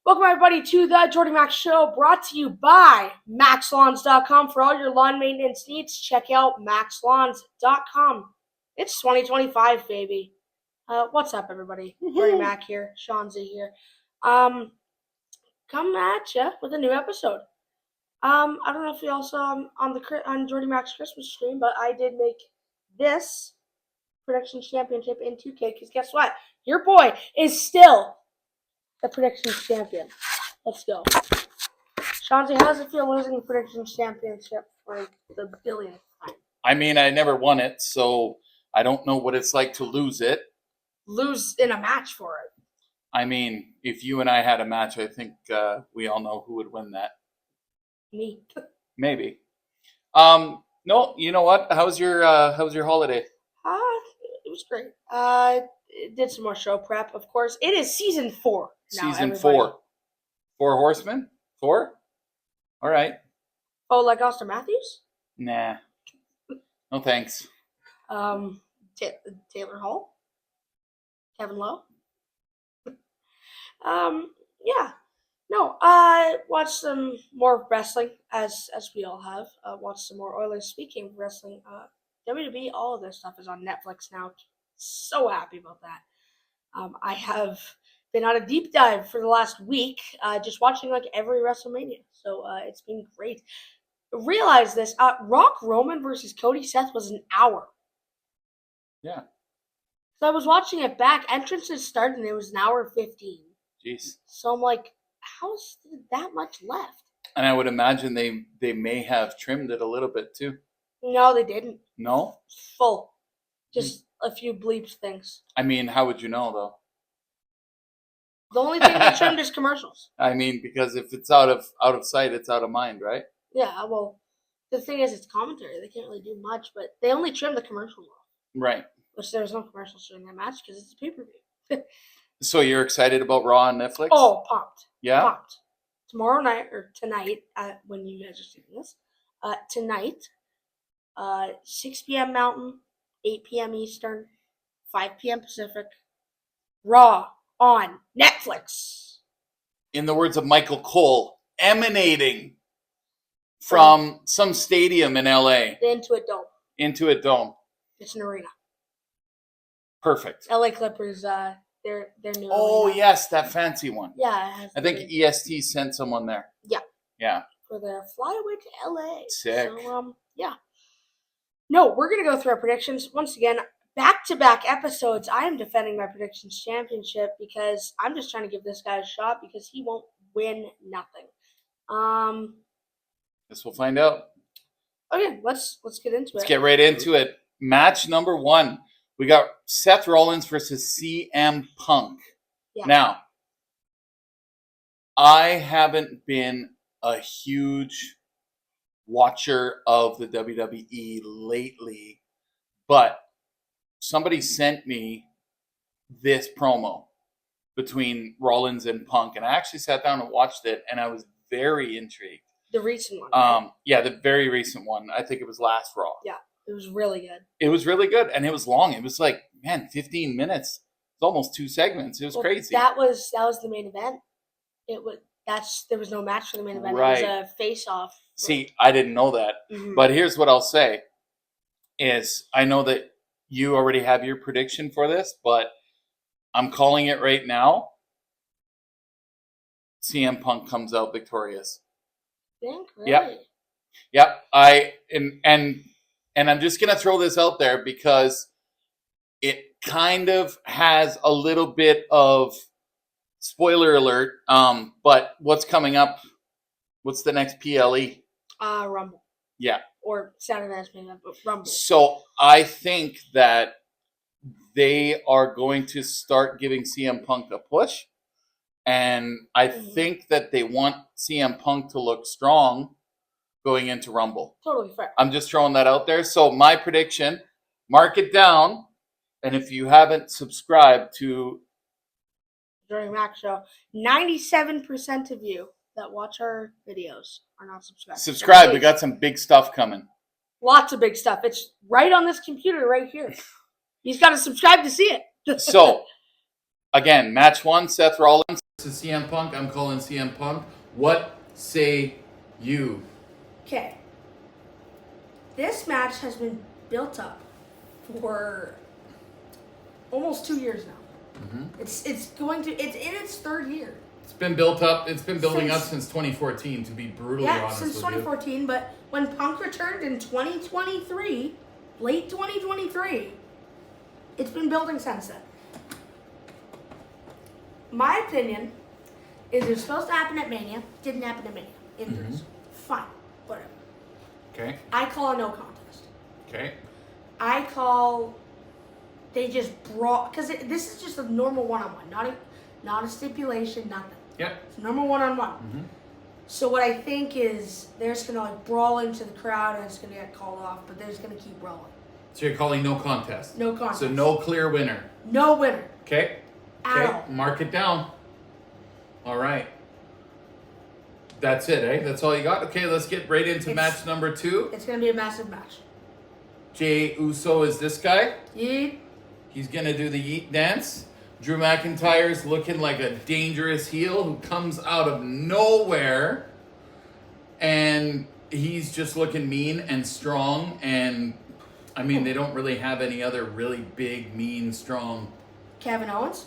Welcome, everybody, to the Jordy Max Show, brought to you by MaxLawns.com. For all your lawn maintenance needs, check out MaxLawns.com. It's 2025, baby. What's up, everybody? Jordy Mac here, Sean Z here. Come at you with a new episode. I don't know if you all saw on Jordy Mac's Christmas stream, but I did make this Predictions Championship in 2K, because guess what? Your boy is still the Predictions Champion. Let's go. Shanzi, how does it feel losing the Predictions Championship for the billionth time? I mean, I never won it, so I don't know what it's like to lose it. Lose in a match for it. I mean, if you and I had a match, I think we all know who would win that. Me. Maybe. No, you know what? How was your holiday? It was great. Did some more show prep, of course. It is season 4 now, Season everybody. 4. 4 Horsemen? 4? All right. Oh, like Austin Matthews? Nah. No thanks. Taylor Hall? Kevin Lowe? Yeah. No, watched some more wrestling, as we all have. Watched some more Oilers. Speaking of wrestling, WWE, all of this stuff is on Netflix now. So happy about that. I have been on a deep dive for the last week, just watching like every WrestleMania. So it's been great. Realize this: Rock Roman versus Cody Seth was an hour. Yeah. So I was watching it back. Entrances started, and it was an hour 15. Jeez. So I'm like, how's that much left? And I would imagine they may have trimmed it a little bit too. No, they didn't. No? Full. Just a few bleeps things. I mean, how would you know, though? The only thing they trimmed is commercials. I mean, because if it's out of sight, it's out of mind, right? Yeah, well, the thing is, it's commentary. They can't really do much, but they only trimmed the commercial off. Right. Which there was no commercials during that match because it's a pay-per-view. So you're excited about Raw on Netflix? Oh, pumped. Yeah? Pumped. Tomorrow night, or tonight, when you guys are seeing this, tonight, 6 p.m. Mountain, 8 p.m. Eastern, 5 p.m. Pacific, Raw on Netflix. In the words of Michael Cole, emanating from some stadium in LA. The Intuit Dome. Intuit Dome. It's an arena. Perfect. LA Clippers, their new Oh, arena. yes, that fancy one. Yeah. It has I think EST sent someone there. Yeah. Yeah. For their flyaway to LA. Sick. So, yeah. No, we're going to go through our predictions. Once again, back-to-back episodes, I am defending my predictions championship because I'm just trying to give this guy a shot because he won't win nothing. Guess we'll find out. Okay, let's get into it. Let's get right into it. Match number 1. We got Seth Rollins versus CM Punk. Yeah. Now, I haven't been a huge watcher of the WWE lately, but somebody sent me this promo between Rollins and Punk, and I actually sat down and watched it, and I was very intrigued. The recent one. Right? Yeah, the very recent one. I think it was last Raw. Yeah, it was really good. It was really good, and it was long. It was like, 15 minutes. It's almost 2 segments. It was crazy. That was the main event. There was no match for the main event. Right. It was a face-off. See, I didn't know that. Mm-hmm. But here's what I'll say is I know that you already have your prediction for this, but I'm calling it right now. CM Punk comes out victorious. Think, really? Yep. And I'm just gonna throw this out there because it kind of has a little bit of spoiler alert. But what's coming up? What's the next PLE? Rumble. Yeah. Or Saturday Night's main event, but Rumble. So I think that they are going to start giving CM Punk a push. And I think that they want CM Punk to look strong going into Rumble. Totally fair. I'm just throwing that out there. So my prediction, mark it down. And if you haven't subscribed to Jordy Mac Show, 97% of you that watch our videos are not subscribed. Subscribe. We got some big stuff coming. Lots of big stuff. It's right on this computer right here. He's got to subscribe to see it. So, again, match 1, Seth Rollins versus CM Punk. I'm calling CM Punk. What say you? Okay. This match has been built up for almost 2 years now. Mm-hmm. It's in its third year. It's been built up. It's been building up Since- since 2014. To be brutally Yeah, honest since with 2014. But when Punk returned in 2023, late 2023, it's been building since then. My opinion is it was supposed to happen at Mania. Didn't happen at Mania. Injuries. Fine. Whatever. you. Okay. I call a no contest. Okay. I call they just brought because this is just a normal one-on-one, not a stipulation, nothing. Yep. It's a normal one-on-one. Mm-hmm. So what I think is they're just gonna like brawl into the crowd and it's gonna get called off, but they're just gonna keep brawling. So you're calling no contest. No contest. So no clear winner. No winner Okay. at Okay. all. Mark it down. All right. That's it, eh? That's all you got? Okay, let's get right into It's- match number 2. It's gonna be a massive match. Jey Uso is this guy. Yeet. He's going to do the yeet dance. Drew McIntyre's looking like a dangerous heel who comes out of nowhere. And he's just looking mean and strong. And, I mean, they don't really have any other really big, mean, strong... Kevin Owens.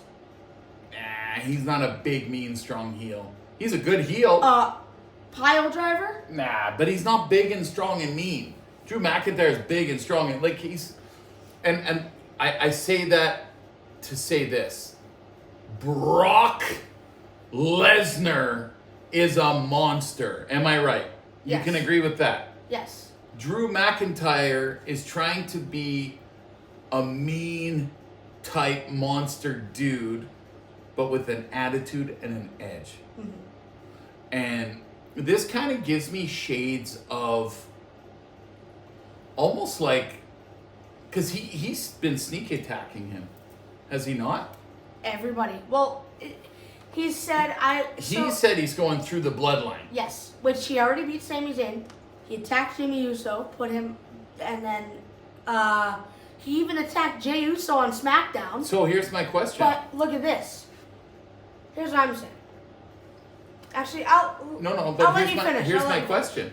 Nah, he's not a big, mean, strong heel. He's a good heel. Pile driver. Nah, but he's not big and strong and mean. Drew McIntyre's big and strong and like he's and I say that to say this. Brock Lesnar is a monster. Am I right? You Yes. can agree with that. Yes. Drew McIntyre is trying to be a mean type monster dude, but with an attitude and an edge. Mm-hmm. And this kind of gives me shades of almost like, because he's been sneak attacking him, has he not? Everybody. Well, he said He said he's going through the bloodline. yes, which he already beat Sami Zayn. He attacked Jimmy Uso, put him, and then he even attacked Jey Uso on SmackDown. So here's my question. But look at this. Here's what I'm saying. Actually, I'll But let you finish. here's I'll my let you question.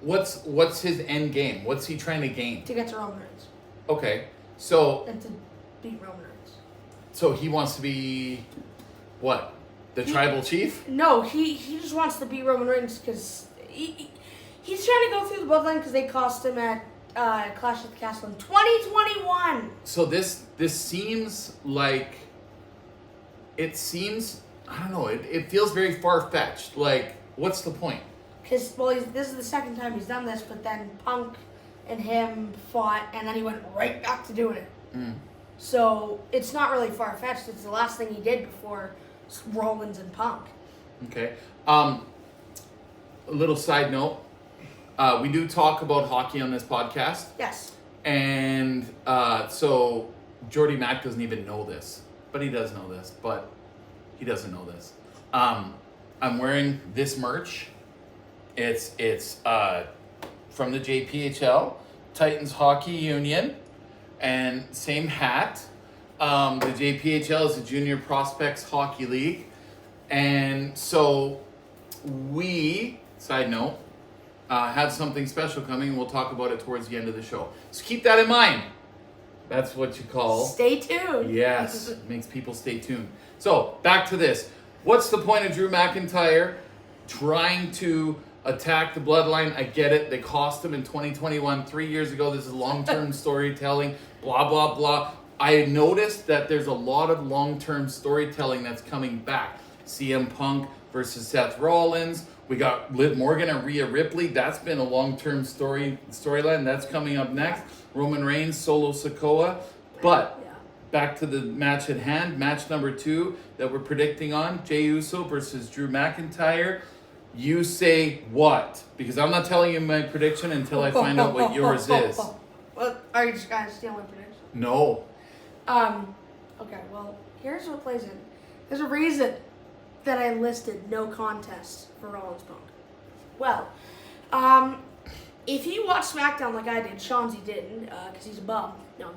What's his end game? What's he trying to gain? to get to Roman Reigns Okay, so and to beat Roman Reigns. he wants to be what? The He- tribal chief? No, he just wants to beat Roman Reigns because he's trying to go through the bloodline because they cost him at Clash at the Castle in 2021. So this seems like I don't know, it feels very far-fetched. Like, what's the point? Because, well, this is the second time he's done this, but then Punk and him fought, and then he went right back to doing it. So it's not really far-fetched. It's the last thing he did before Rollins and Punk. Okay. A little side note. We do talk about hockey on this podcast. Yes. And so Jordy Mac doesn't even know this. But he does know this. But he doesn't know this. I'm wearing this merch. It's from the JPHL, Titans Hockey Union, and same hat. The JPHL is the Junior Prospects Hockey League, and so we, side note, have something special coming. We'll talk about it towards the end of the show. So keep that in mind. That's what you call. Stay tuned. Yes, makes people stay tuned. So back to this. What's the point of Drew McIntyre trying to attack the bloodline? I get it. They cost him in 2021, 3 years ago. This is long-term storytelling, blah, blah, blah. I noticed that there's a lot of long-term storytelling that's coming back. CM Punk versus Seth Rollins. We got Liv Morgan and Rhea Ripley. That's been a long-term storyline. That's coming up next. Roman Reigns, Solo Sikoa. But Yeah. back to the match at hand. Match number 2 that we're predicting on. Jey Uso versus Drew McIntyre. You say what? Because I'm not telling you my prediction until I find out what yours is. Well, are you just gonna steal my prediction? No. Okay, well, here's what plays in. There's a reason that I listed no contest for Rollins Punk. Well, if you watch SmackDown like I did, Shanzi didn't, because he's a bum. No.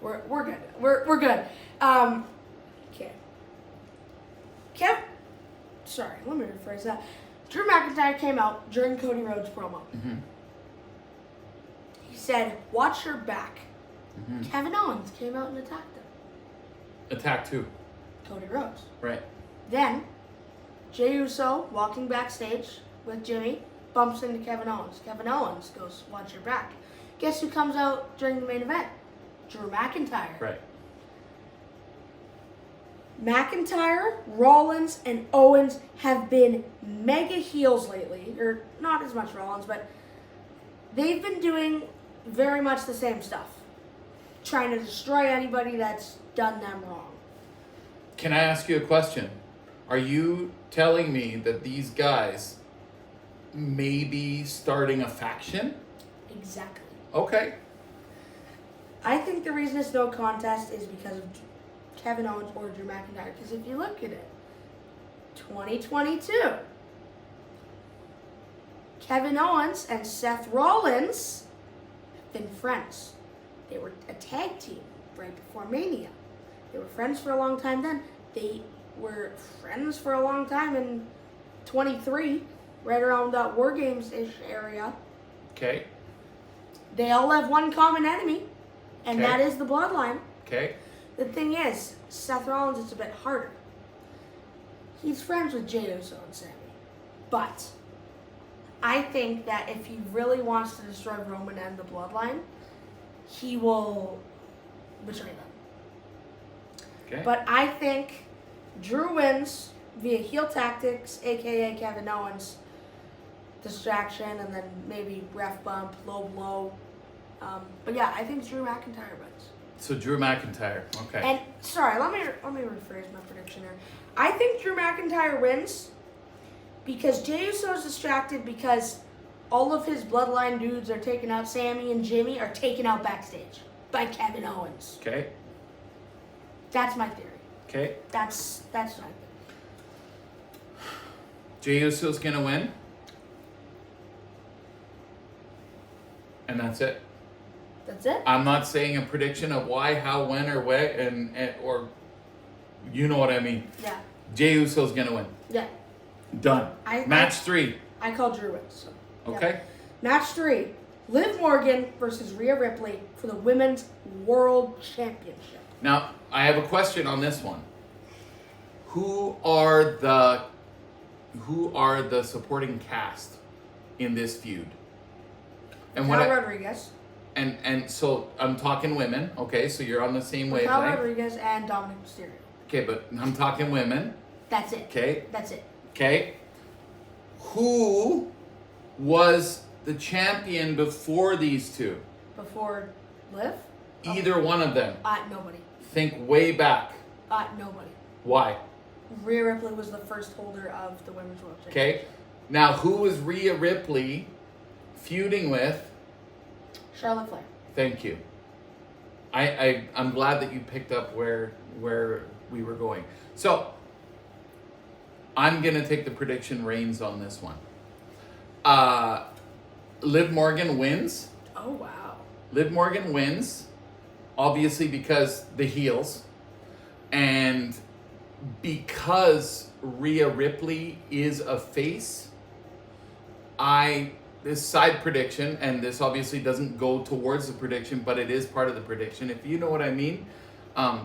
We're good. We're good. Okay. Let me rephrase that. Drew McIntyre came out during Cody Rhodes' promo. Mm-hmm. He said, "Watch your back." Mm-hmm. Kevin Owens came out and attacked him. Attack 2. Cody Rhodes. Right. Then, Jey Uso, walking backstage with Jimmy, bumps into Kevin Owens. Kevin Owens goes, "Watch your back." Guess who comes out during the main event? Drew McIntyre. Right. McIntyre, Rollins, and Owens have been mega heels lately. Or not as much Rollins, but they've been doing very much the same stuff. Trying to destroy anybody that's done them wrong. Can I ask you a question? Are you telling me that these guys may be starting a faction? Exactly. Okay. I think the reason it's no contest is because of Kevin Owens or Drew McIntyre. Because if you look at it, 2022, Kevin Owens and Seth Rollins have been friends. They were a tag team right before Mania. They were friends for a long time then. They were friends for a long time in 23, right around that War Games-ish area. Okay. They all have one common enemy, and Okay. that is the Bloodline. Okay. The thing is, Seth Rollins is a bit harder. He's friends with Jey Uso and Sami. But I think that if he really wants to destroy Roman and the Bloodline, he will betray them. Okay. But I think Drew wins via heel tactics, aka Kevin Owens, distraction, and then maybe ref bump, low blow. But yeah, I think Drew McIntyre wins. So Drew McIntyre. Okay. And sorry, let me rephrase my prediction here. I think Drew McIntyre wins because Jey Uso is distracted because all of his Bloodline dudes are taken out. Sammy and Jimmy are taken out backstage by Kevin Owens. Okay. That's my theory. Okay. That's my theory. Jey Uso's gonna win. And that's it. That's it. I'm not saying a prediction of why, how, when, or where, and or you know what I mean. Yeah. Jey Uso's gonna win. Yeah. Done. I- Match 3. I call Drew wins. So, yeah. Okay. Match 3. Liv Morgan versus Rhea Ripley for the Women's World Championship. Now I have a question on this one. Who are the supporting cast in this feud? And Raquel Rodriguez. and so I'm talking women. Okay, so you're on the same Raquel wavelength. Rodriguez and Dominic Mysterio. Okay, but I'm talking women. That's it. Okay. That's it. Okay. Who was the champion before these two? Before Liv? Either one of them. Nobody. Think way back. Nobody. Why? Rhea Ripley was the first holder of the Women's World Championship. Okay. Now, who was Rhea Ripley feuding with? Charlotte Flair. Thank you. I'm glad that you picked up where we were going. So, I'm going to take the prediction reins on this one. Liv Morgan wins. Oh, wow. Liv Morgan wins, obviously because the heels, and because Rhea Ripley is a face. This side prediction, and this obviously doesn't go towards the prediction, but it is part of the prediction, if you know what I mean,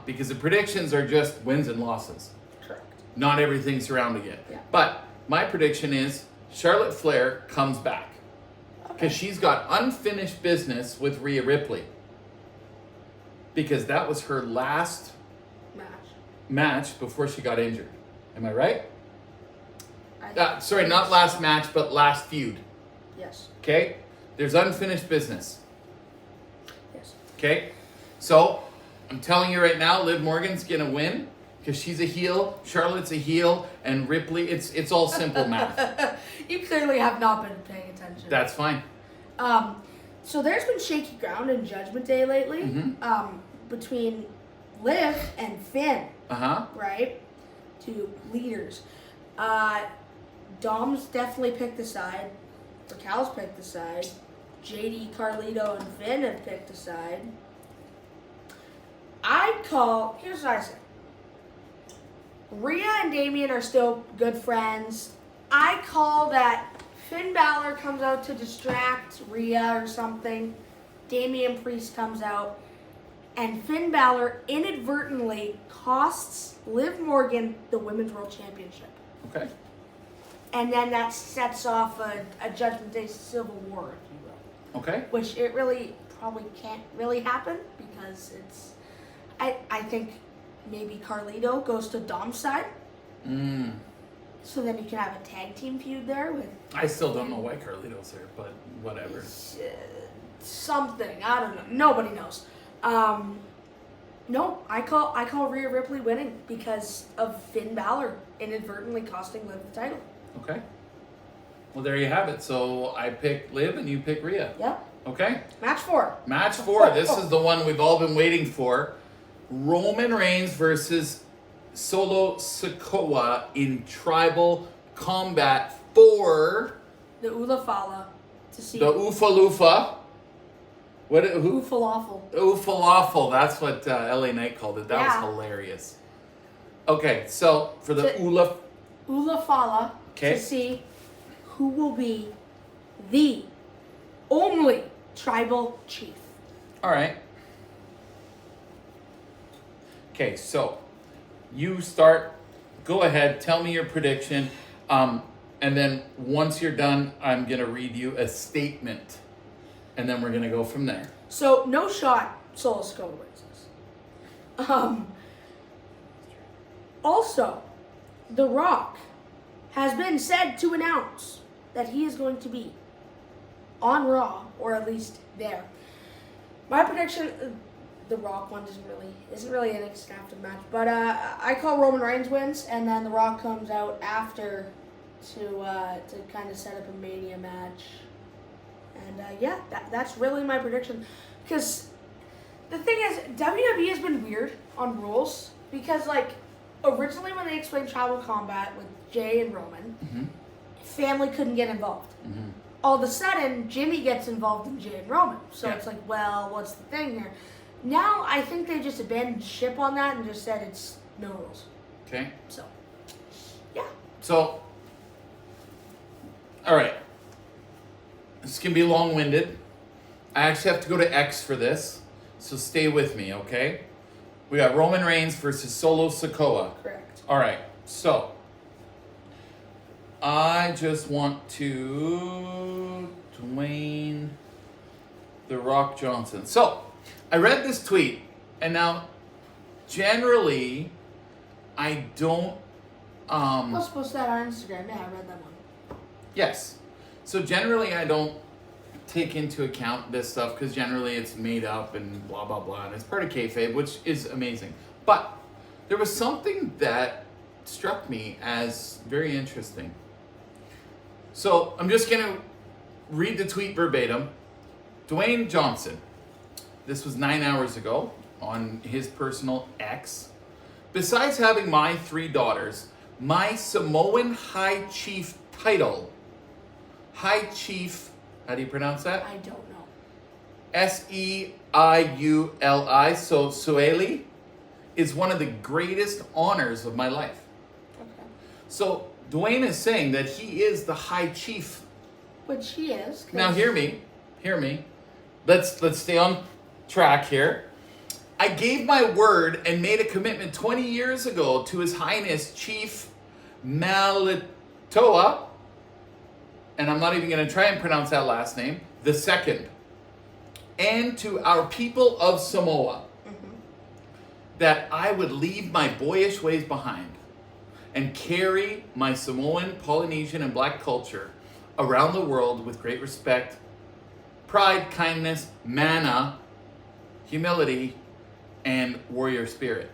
because the predictions are just wins and losses. Correct. Not everything surrounding it. Yeah. But my prediction is Charlotte Flair comes back. Because she's got unfinished business with Rhea Ripley. Because that was her last match before she got injured. Am I right? Sorry, not last match, but last feud. Yes. Okay? There's unfinished business. Yes. Okay? So, I'm telling you right now, Liv Morgan's going to win. Because she's a heel, Charlotte's a heel, and Ripley, it's all simple math. You clearly have not been paying attention. That's fine. So there's been shaky ground in Judgment Day lately. Mm-hmm. Between Liv and Finn. Uh-huh. Right? Two leaders. Dom's definitely picked a side. Raquel's picked a side. JD, Carlito, and Finn have picked a side. Here's what I say. Rhea and Damian are still good friends. I call that Finn Balor comes out to distract Rhea or something. Damian Priest comes out. And Finn Balor inadvertently costs Liv Morgan the Women's World Championship. Okay. And then that sets off a Judgment Day Civil War, if you will. Okay. Which it really probably can't really happen because it's... I think maybe Carlito goes to Dom's side. So then you can have a tag team feud there with... I still don't know why Carlito's there, but whatever. Something. I don't know. Nobody knows. No, I call Rhea Ripley winning because of Finn Balor inadvertently costing Liv the title. Okay. Well, there you have it. So I pick Liv and you pick Rhea. Yep. Okay. Match 4. Match 4. This is the one we've all been waiting for. Roman Reigns versus Solo Sikoa in tribal combat for The Ulafala to see. the Oofa Loofa. What? Who? Oofalawful. Oofalawful. That's what LA Knight called it. That Yeah. was hilarious. Okay, so for the To- Ulafala Okay. to see who will be the only tribal chief. All right. Okay, so you start. Go ahead. Tell me your prediction. And then once you're done, I'm gonna read you a statement, and then we're gonna go from there. So no shot Solo Sikoa wins this. Also, The Rock has been said to announce that he is going to be on Raw, or at least there. My prediction, The Rock one isn't really an extravagant match, but I call Roman Reigns wins, and then The Rock comes out after to kind of set up a Mania match. And that's really my prediction. Because the thing is, WWE has been weird on rules. Because, like, originally when they explained tribal combat with Jay and Roman, family couldn't get involved. All of a sudden, Jimmy gets involved in Jay and Roman. So Yeah. it's like, well, what's the thing here? Now, I think they just abandoned ship on that and just said it's no rules. Okay. So, yeah. So, all right. This can be long-winded. I actually have to go to X for this, so stay with me, okay? We got Roman Reigns versus Solo Sikoa. Correct. All right, so I just want to Dwayne The Rock Johnson. So I read this tweet, and now generally I don't. Let's post that on Instagram. Yeah, I read that one. Yes. So generally, I don't take into account this stuff because generally it's made up and blah, blah, blah. And it's part of kayfabe, which is amazing. But there was something that struck me as very interesting. So I'm just going to read the tweet verbatim. Dwayne Johnson. This was 9 hours ago on his personal X. Besides having my 3 daughters, my Samoan High Chief title, High Chief, how do you pronounce that? I don't know. Seiuli, so Sueli, is one of the greatest honors of my life. Okay. So Dwayne is saying that he is the High Chief. Which he is. 'cause- Now hear me. Let's stay on track here. I gave my word and made a commitment 20 years ago to His Highness Chief Malitoa, and I'm not even going to try and pronounce that last name, the second, and to our people of Samoa, that I would leave my boyish ways behind and carry my Samoan, Polynesian, and Black culture around the world with great respect, pride, kindness, mana, humility, and warrior spirit.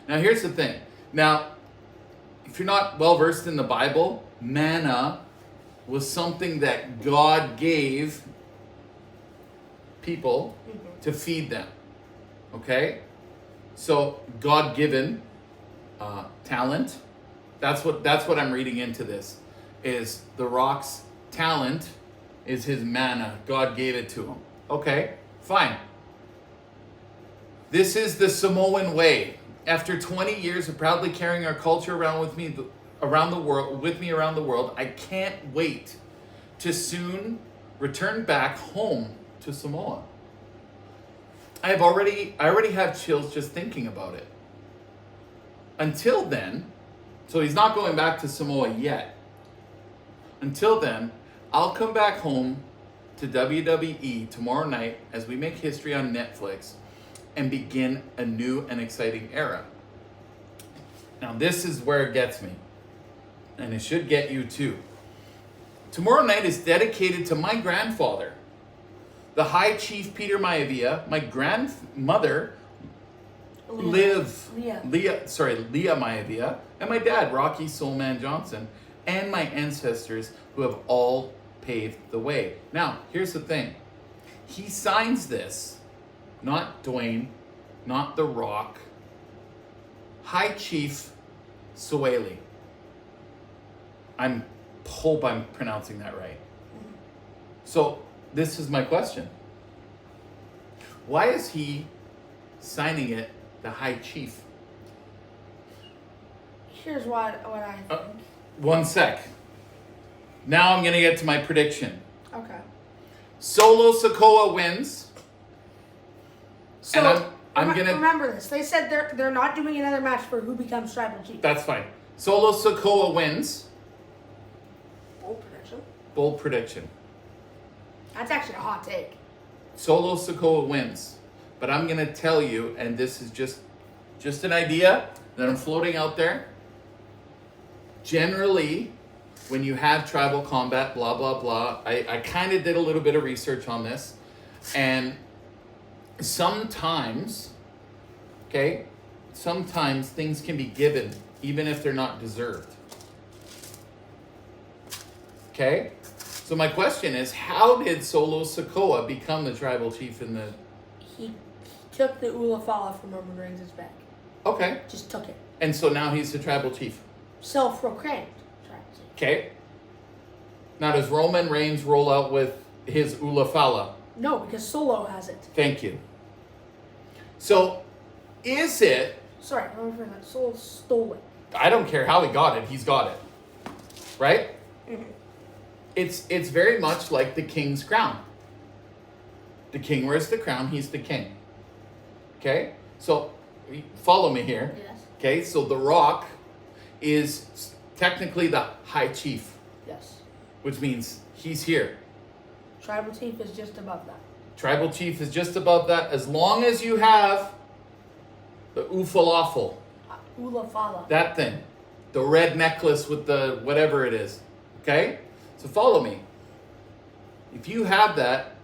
Now here's the thing. Now, if you're not well versed in the Bible, manna was something that God gave people to feed them. Okay? So God-given talent. That's what I'm reading into this. Is The Rock's talent is his manna. God gave it to him. Okay, fine. This is the Samoan way. After 20 years of proudly carrying our culture around with me around the world, I can't wait to soon return back home to Samoa. I already have chills just thinking about it. Until then, so he's not going back to Samoa yet. Until then, I'll come back home to WWE tomorrow night as we make history on Netflix and begin a new and exciting era. Now, this is where it gets me, and it should get you too. Tomorrow night is dedicated to my grandfather, the High Chief Peter Maivia, my grandmother, Leah Maivia, and my dad, Rocky Soulman Johnson, and my ancestors who have all paved the way. Now, here's the thing. He signs this, not Dwayne, not The Rock, High Chief Sueli. I hope I'm pronouncing that right. So, this is my question. Why is he signing it the High Chief? Here's what I think. One sec. Now I'm going to get to my prediction. Okay. Solo Sikoa wins. So and I'm gonna remember this. They said they're not doing another match for who becomes tribal chief. That's fine. Solo Sikoa wins. Bold prediction. Bold prediction. That's actually a hot take. Solo Sikoa wins. But I'm going to tell you, and this is just an idea that I'm floating out there. Generally, when you have tribal combat, blah, blah, blah, I kind of did a little bit of research on this. And sometimes things can be given, even if they're not deserved. Okay? So my question is, how did Solo Sikoa become the tribal chief in the... He took the Ulafala from Roman Reigns' back. Okay. Just took it. And so now he's the tribal chief. Self-proclaimed tribal chief. Okay. Now does Roman Reigns roll out with his Ulafala? No, because Solo has it. Thank you. So, is it... Sorry, I remember that. Solo stole it. I don't care how he got it, he's got it. Right? Mm-hmm. It's very much like the king's crown. The king wears the crown, he's the king. Okay? So, follow me here. Yes. Okay, so The Rock is technically the high chief, Yes. which means he's here. Tribal chief is just above that. Tribal chief is just above that, as long as you have the Ufalafel, Ulafala. that thing, the red necklace with the whatever it is. Okay? So follow me. If you have that,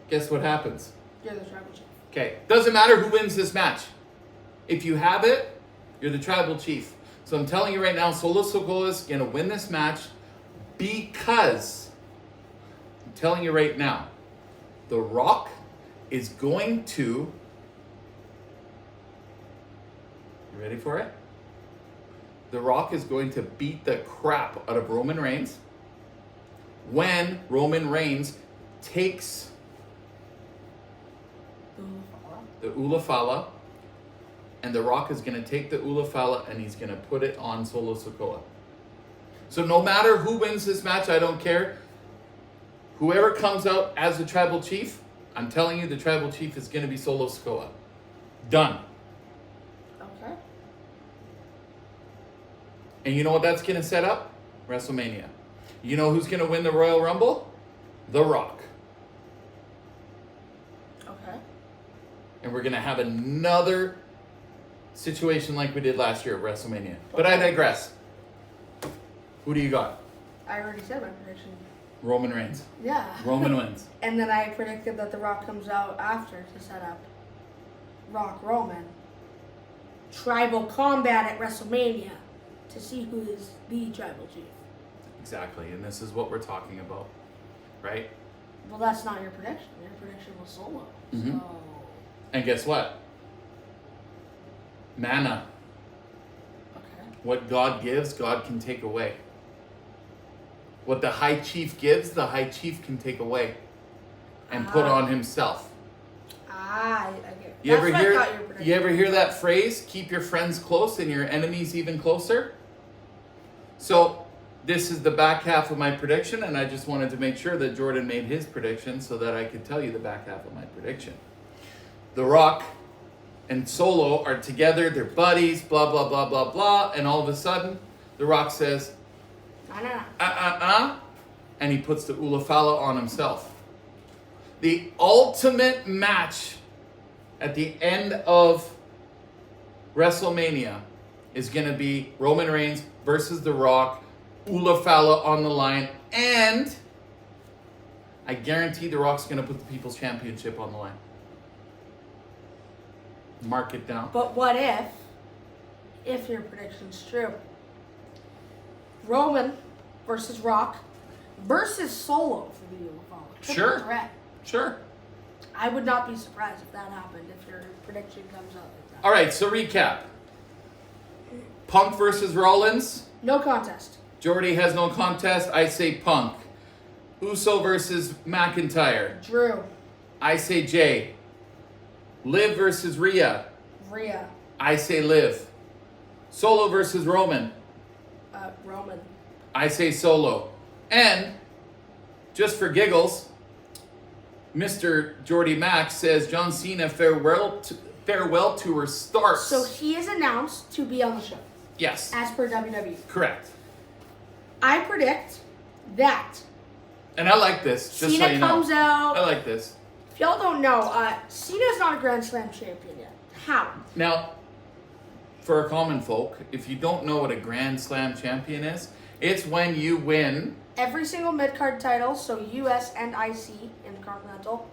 guess what happens? You're the tribal chief. Okay, doesn't matter who wins this match. If you have it, you're the tribal chief. So I'm telling you right now, Solo Sikoa is going to win this match because, I'm telling you right now, The Rock is going to, you ready for it? The Rock is going to beat the crap out of Roman Reigns when Roman Reigns takes the Ulafala, and The Rock is going to take the Ulafala and he's going to put it on Solo Sikoa. So no matter who wins this match, I don't care. Whoever comes out as the tribal chief, I'm telling you the tribal chief is going to be Solo Sikoa. Done. Okay. And you know what that's going to set up? WrestleMania. You know who's going to win the Royal Rumble? The Rock. Okay. And we're going to have another situation like we did last year at WrestleMania. But I digress. Who do you got? I already said my prediction. Roman Reigns. Yeah. Roman wins. And then I predicted that The Rock comes out after to set up Rock Roman. Tribal combat at WrestleMania to see who is the tribal chief. Exactly. And this is what we're talking about. Right? Well, that's not your prediction. Your prediction was Solo. Mhm. So, And guess what? Manna. okay. What God gives, God can take away. What the high chief gives, the high chief can take away and put on himself. I get You That's ever what I hear thought you were predicting. you ever hear that phrase, keep your friends close and your enemies even closer? So this is the back half of my prediction, and I just wanted to make sure that Jordan made his prediction so that I could tell you the back half of my prediction. The Rock and Solo are together, they're buddies, blah blah blah blah blah, and all of a sudden The Rock says, No. and he puts the Ulafala on himself. The ultimate match at the end of WrestleMania is going to be Roman Reigns versus The Rock, Ulafala on the line, and I guarantee The Rock's going to put the People's Championship on the line. Mark it down. But what if your prediction's true? Roman versus Rock versus Solo for the Ulafala. Sure. Threat. Sure. I would not be surprised if that happened, if your prediction comes out like that. All right, so recap. Punk versus Rollins. No contest. Jordy has no contest. I say Punk. Uso versus McIntyre. Drew. I say Jay. Liv versus Rhea. Rhea. I say Liv. Solo versus Roman. Roman. I say Solo. And, just for giggles, Mr. Jordy Max says John Cena farewell tour starts. So he is announced to be on the show, Yes, as per WWE. correct. I predict that And I like this, just Cena so you know. comes out. I like this. If y'all don't know, Cena's not a Grand Slam champion yet. How? Now, for our common folk, if you don't know what a Grand Slam champion is, it's when you win. Every single mid-card title, so US and IC in the Continental.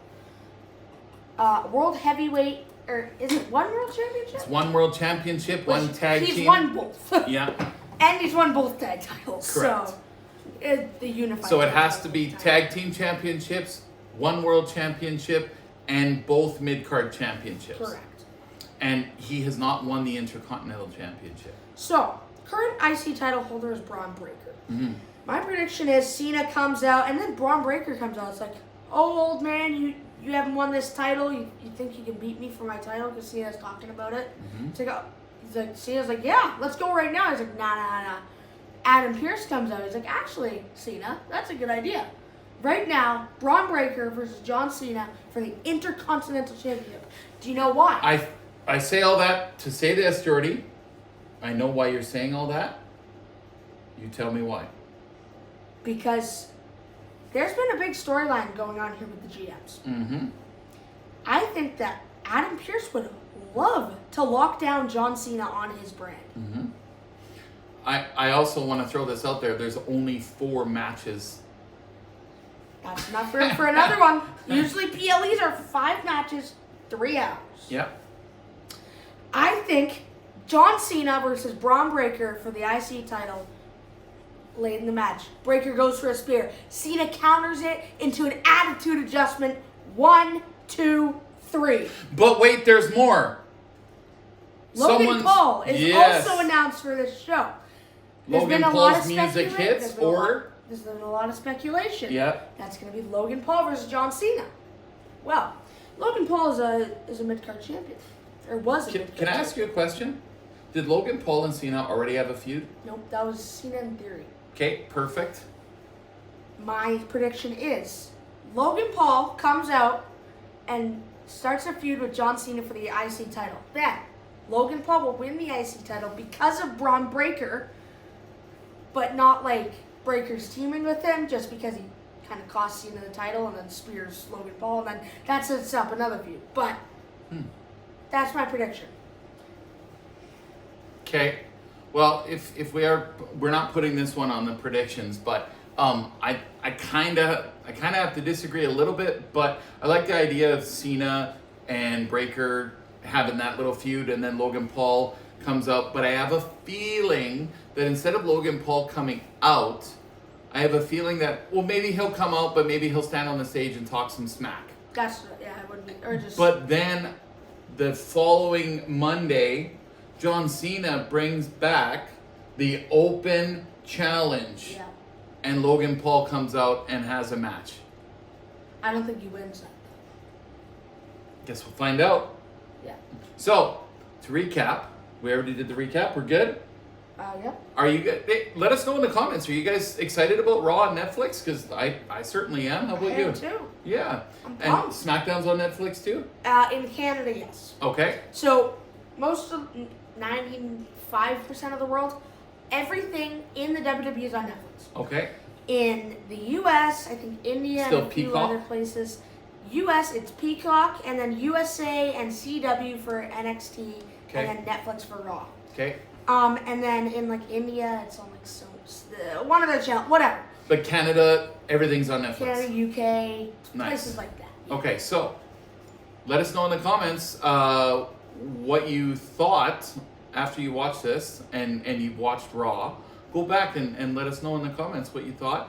World Heavyweight, or is it one World Championship? It's one world championship, one tag he's team. won both. Yeah. And he's won both tag titles. Correct. So, the unified. So it tag has title to be title. tag team championships, one world championship, and both mid-card championships. Correct. And he has not won the Intercontinental Championship. So, current IC title holder is Braun Breaker. Mm-hmm. My prediction is Cena comes out, and then Braun Breaker comes out. It's like, oh, old man, you haven't won this title. You think you can beat me for my title? Because Cena's talking about it. Mm-hmm. It's like, Cena's like, yeah, let's go right now. He's like, nah. Adam Pearce comes out. He's like, actually, Cena, that's a good idea. Right now, Braun Breaker versus John Cena for the Intercontinental Championship. Do you know why? I say all that to say this, Jordy. I know why you're saying all that. You tell me why. Because there's been a big storyline going on here with the GMs. Mm-hmm. I think that Adam Pearce would love to lock down John Cena on his brand. Mm-hmm. I also want to throw this out there. There's only 4 matches. That's enough for another one. Usually PLEs are 5 matches, 3 hours. Yep. I think John Cena versus Braun Breaker for the IC title late in the match. Breaker goes for a spear. Cena counters it into an attitude adjustment. 1, 2, 3. But wait, there's more. Logan Paul is also announced for this show. Logan Paul's music hits, or there's been a lot of speculation. Yep. That's going to be Logan Paul versus John Cena. Well, Logan Paul is a mid-card champion. Or was a mid-card Can I ask you a question? Did Logan Paul and Cena already have a feud? Nope, that was Cena in theory. Okay, perfect. My prediction is Logan Paul comes out and starts a feud with John Cena for the IC title. Then Logan Paul will win the IC title because of Braun Breaker, but not like Breaker's teaming with him, just because he kind of costs Cena the title and then spears Logan Paul, and then that sets up another feud. But that's my prediction. Okay. Well, if we're not putting this one on the predictions, but I kind of have to disagree a little bit, but I like the idea of Cena and Breaker having that little feud, and then Logan Paul comes out. But I have a feeling that instead of Logan Paul coming out, I have a feeling that, well, maybe he'll come out, but maybe he'll stand on the stage and talk some smack. That's I wouldn't be or just. But then the following Monday, John Cena brings back the open challenge. Yeah. And Logan Paul comes out and has a match. I don't think he wins that. Guess we'll find out. Yeah. So, to recap, we already did the recap. We're good? Yeah. Are you good? Hey, let us know in the comments. Are you guys excited about Raw on Netflix? Because I certainly am. How about I you? am too. Yeah. I'm And pumped. SmackDown's on Netflix too? In Canada, yes. Okay. So most of 95% of the world, everything in the WWE is on Netflix. Okay. In the US, I think India Still and a few Peacock? other places. US, it's Peacock, and then USA and CW for NXT, Okay. and then Netflix for Raw. Okay. And then in like India, it's on like one of their channels, whatever. But Canada, everything's on Netflix. Canada, UK, Nice. places like that. Yeah. Okay, so let us know in the comments what you thought after you watched this and you watched Raw. Go back and let us know in the comments what you thought.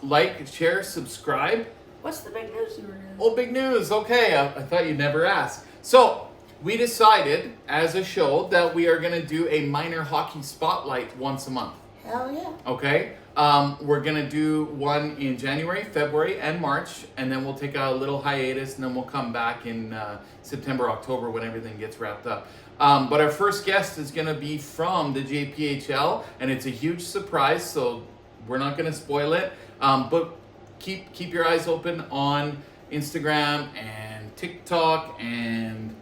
Like, share, subscribe. What's the big news you were doing? Oh, big news. Okay, I thought you'd never ask. So, we decided as a show that we are going to do a minor hockey spotlight once a month. Hell yeah. Okay? We're going to do one in January, February, and March, and then we'll take a little hiatus, and then we'll come back in September, October when everything gets wrapped up. But our first guest is going to be from the JPHL, and it's a huge surprise, so we're not going to spoil it. But keep your eyes open on Instagram and TikTok and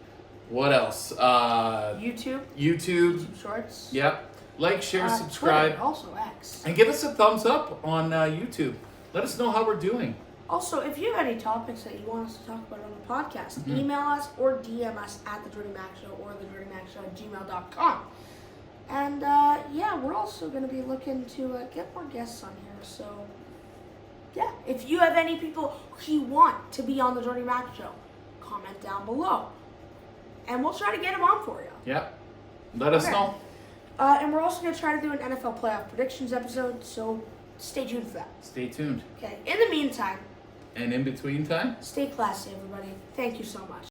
what else? YouTube YouTube. Shorts. Yep. Like, share, Twitter, subscribe, also X. and give us a thumbs up on YouTube. Let us know how we're doing. Also, if you have any topics that you want us to talk about on the podcast, Mm-hmm. email us or DM us at The Dirty Mac Show or TheDirtyMacShow@gmail.com. And yeah, we're also going to be looking to get more guests on here. So yeah, if you have any people who you want to be on The Dirty Mac Show, comment down below. And we'll try to get them on for you. Yep. Let us Okay. know. And we're also going to try to do an NFL playoff predictions episode, so stay tuned for that. Stay tuned. Okay, in the meantime, And in between time. stay classy, everybody. Thank you so much.